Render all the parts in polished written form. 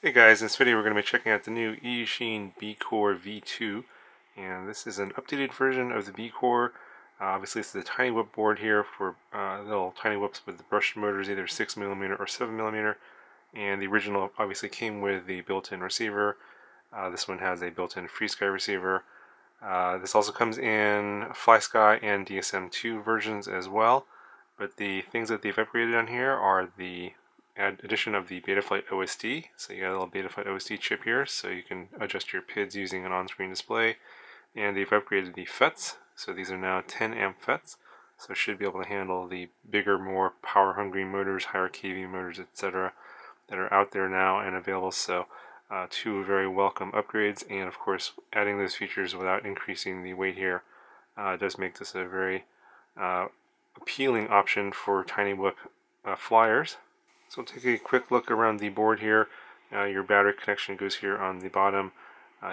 Hey guys, in this video we're going to be checking out the new Eachine BeeCore V2, and this is an updated version of the BeeCore. Obviously it's the tiny whip board here for little tiny whips with the brushed motors, either 6mm or 7mm, and the original obviously came with the built-in receiver. This one has a built-in FreeSky receiver. This also comes in FlySky and DSM-2 versions as well, but the things that they've upgraded on here are the addition of the Betaflight OSD. So you got a little Betaflight OSD chip here, so you can adjust your PIDs using an on-screen display. And they've upgraded the FETs, so these are now 10 amp FETs, so it should be able to handle the bigger, more power-hungry motors, higher kV motors, etc. that are out there now and available. So two very welcome upgrades, and of course adding those features without increasing the weight here does make this a very appealing option for tiny whip flyers. So we'll take a quick look around the board here. Your battery connection goes here on the bottom.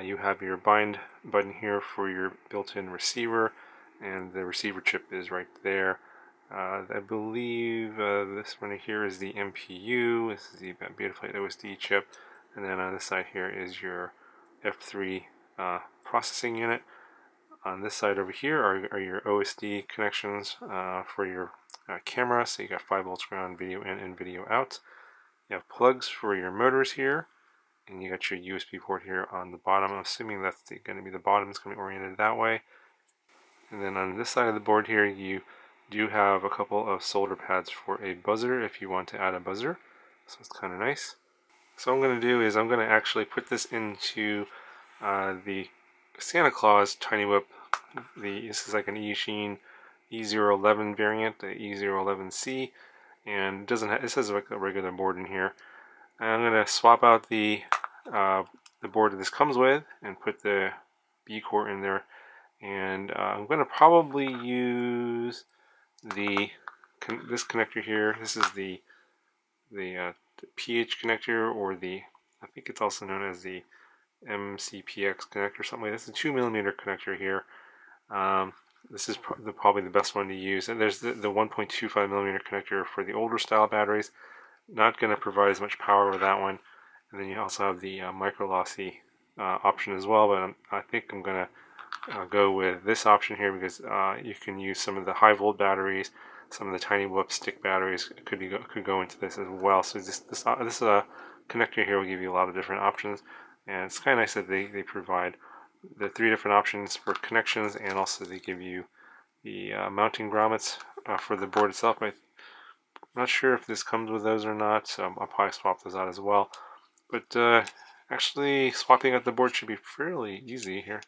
You have your bind button here for your built-in receiver, and the receiver chip is right there. I believe this one here is the MPU. This is the Betaflight OSD chip, and then on this side here is your F3 processing unit. On this side over here are your OSD connections for your camera, so you got 5 volts ground, video in and video out. You have plugs for your motors here, and you got your USB port here on the bottom. I'm assuming that's going to be the bottom, it's going to be oriented that way. And then on this side of the board here, you do have a couple of solder pads for a buzzer if you want to add a buzzer, so it's kind of nice. So what I'm going to do is I'm going to actually put this into the Santa Claus tiny whip. This is like an Eachine E011 variant, the E011C, and it says like a regular board in here. And I'm going to swap out the board that this comes with and put the BeeCore in there. And I'm going to probably use this connector here. This is the PH connector, or I think it's also known as the MCPX connector, something like this. It's a 2mm connector here. This is probably the best one to use. And there's the 1.25mm connector for the older style batteries. Not going to provide as much power with that one. And then you also have the micro lossy option as well. But I think I'm going to go with this option here, because you can use some of the high volt batteries, some of the tiny whip stick batteries could go into this as well. So this connector here will give you a lot of different options. And it's kind of nice that they provide the 3 different options for connections, and also they give you the mounting grommets for the board itself. I'm not sure if this comes with those or not, so I'll probably swap those out as well. But actually swapping out the board should be fairly easy here.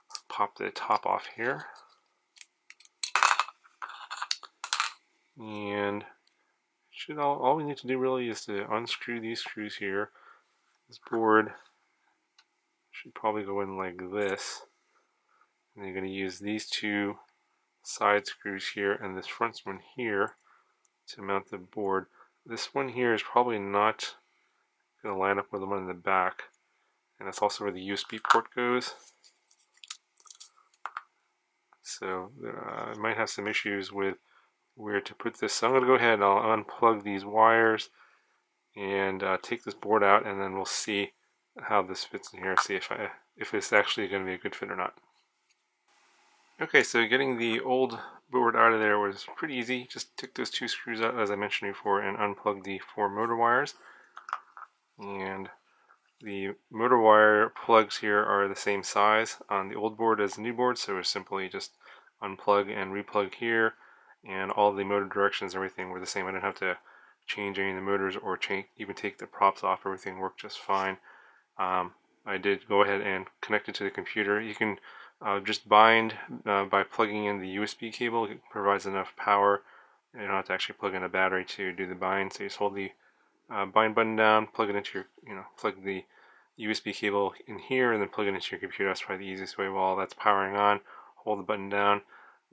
Let's pop the top off here. And all we need to do really is to unscrew these screws here. This board should probably go in like this, and you're going to use these 2 side screws here and this front one here to mount the board. This one here is probably not going to line up with the one in the back, and that's also where the USB port goes. So I might have some issues with where to put this. So I'm going to go ahead and I'll unplug these wires and take this board out, and then we'll see how this fits in here, see if it's actually going to be a good fit or not. Okay, so getting the old board out of there was pretty easy. Just took those 2 screws out, as I mentioned before, and unplugged the 4 motor wires. And the motor wire plugs here are the same size on the old board as the new board, so it's simply just unplug and replug here, and all the motor directions, everything were the same. I didn't have to change any of the motors or even take the props off. Everything worked just fine. I did go ahead and connect it to the computer. You can just bind by plugging in the USB cable. It provides enough power. You don't have to actually plug in a battery to do the bind. So you just hold the bind button down, plug it into your, plug the USB cable in here, and then plug it into your computer. That's probably the easiest way. While that's powering on, hold the button down,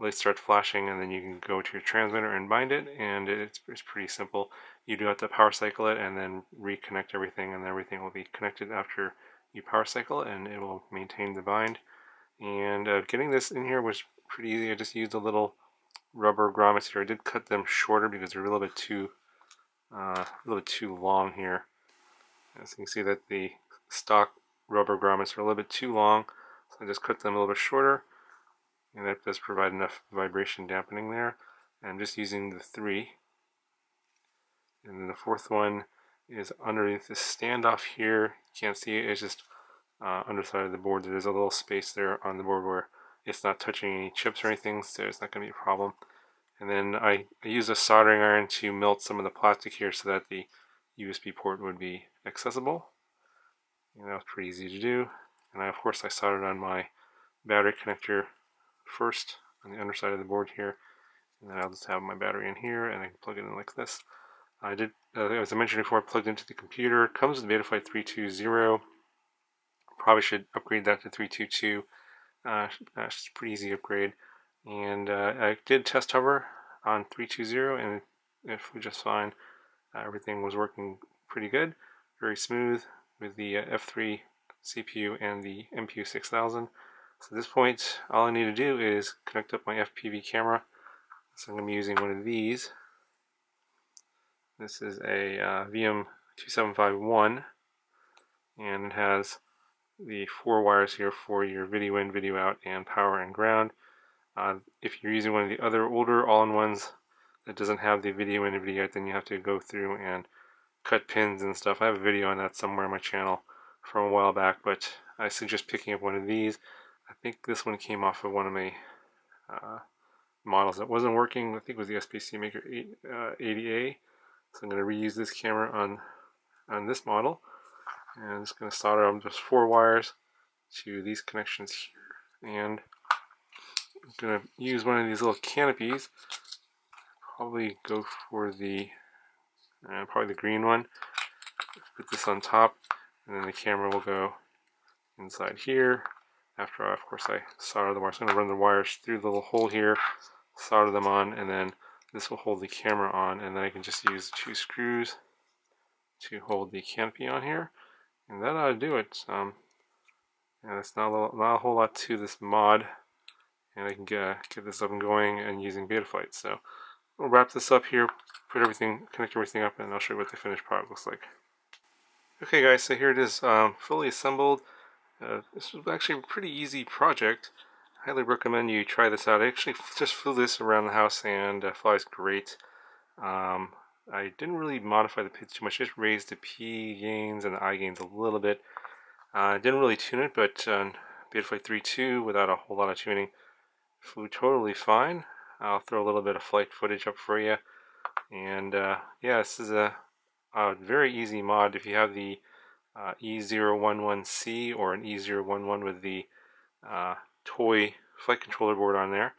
lights start flashing, and then you can go to your transmitter and bind it, and it's pretty simple. You do have to power cycle it and then reconnect everything, and everything will be connected after you power cycle, and it will maintain the bind. And getting this in here was pretty easy. I just used a little rubber grommets here. I did cut them shorter because they're a little bit too long here. As you can see that the stock rubber grommets are a little bit too long, so I just cut them a little bit shorter, and that does provide enough vibration dampening there. And I'm just using the 3. And then the 4th one is underneath this standoff here. You can't see it, it's just underside of the board. There's a little space there on the board where it's not touching any chips or anything, so it's not going to be a problem. And then I use a soldering iron to melt some of the plastic here so that the USB port would be accessible. And that was pretty easy to do. And of course I soldered on my battery connector first on the underside of the board here. And then I'll just have my battery in here and I can plug it in like this. I did, as I mentioned before, I plugged into the computer. It comes with Betaflight 320. Probably should upgrade that to 322. It's a pretty easy upgrade. And I did test hover on 320 and it flew just fine. Everything was working pretty good, very smooth with the F3 CPU and the MPU 6000. So at this point, all I need to do is connect up my FPV camera. So I'm going to be using one of these. This is a VM2751, and it has the 4 wires here for your video in, video out, and power and ground. If you're using one of the other older all-in-ones that doesn't have the video in and video out, then you have to go through and cut pins and stuff. I have a video on that somewhere on my channel from a while back, but I suggest picking up one of these. I think this one came off of one of my models that wasn't working. I think it was the SPC Maker 80A. So I'm going to reuse this camera on this model. And I'm just going to solder on just 4 wires to these connections here. And I'm going to use one of these little canopies. Probably go for the probably the green one. Put this on top, and then the camera will go inside here. After, of course, I solder the wires. I'm going to run the wires through the little hole here, solder them on, and then this will hold the camera on, and then I can just use 2 screws to hold the canopy on here, and that ought to do it. And it's not a whole lot to this mod, and I can get this up and going and using Betaflight. So we'll wrap this up here, connect everything up, and I'll show you what the finished product looks like. Okay guys, so here it is, fully assembled. This was actually a pretty easy project. I highly recommend you try this out. I actually just flew this around the house and flies great. I didn't really modify the pids too much, just raised the P gains and the I gains a little bit. I didn't really tune it, but Betaflight 3.2 without a whole lot of tuning flew totally fine. I'll throw a little bit of flight footage up for you. And yeah, this is a very easy mod. If you have the E011C or an E011 with the toy flight controller board on there,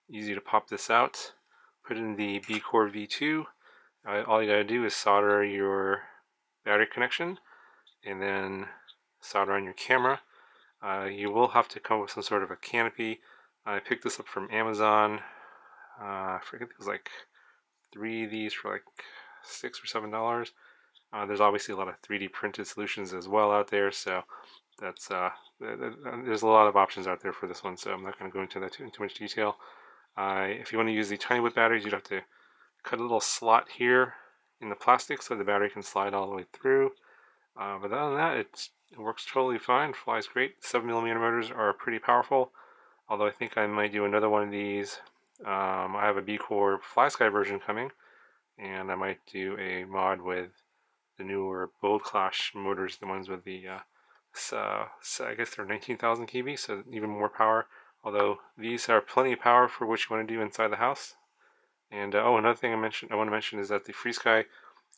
easy to pop this out, put in the BeeCore V2. All you gotta do is solder your battery connection and then solder on your camera. You will have to come up with some sort of a canopy. I picked this up from Amazon. I forget, it was like 3 of these for like $6 or $7. There's obviously a lot of 3D printed solutions as well out there, so that's there's a lot of options out there for this one, so I'm not going to go into that too much detail. If you want to use the tiny whip batteries, you'd have to cut a little slot here in the plastic so the battery can slide all the way through. But other than that, it works totally fine, flies great. 7mm motors are pretty powerful, although I think I might do another one of these. I have a BeeCore FlySky version coming, and I might do a mod with the newer Bold Clash motors, the ones with the I guess they're 19,000 kV, so even more power. Although these are plenty of power for what you want to do inside the house. And oh, another thing I want to mention is that the FreeSky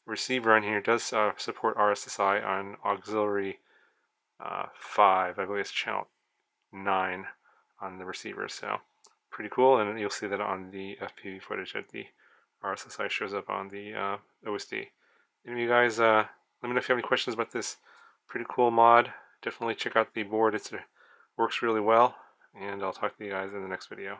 receiver on here does support RSSI on auxiliary 5. I believe it's channel 9 on the receiver. So pretty cool, and you'll see that on the FPV footage that the RSSI shows up on the OSD. Anyway, you guys, let me know if you have any questions about this pretty cool mod. Definitely check out the board. It works really well, and I'll talk to you guys in the next video.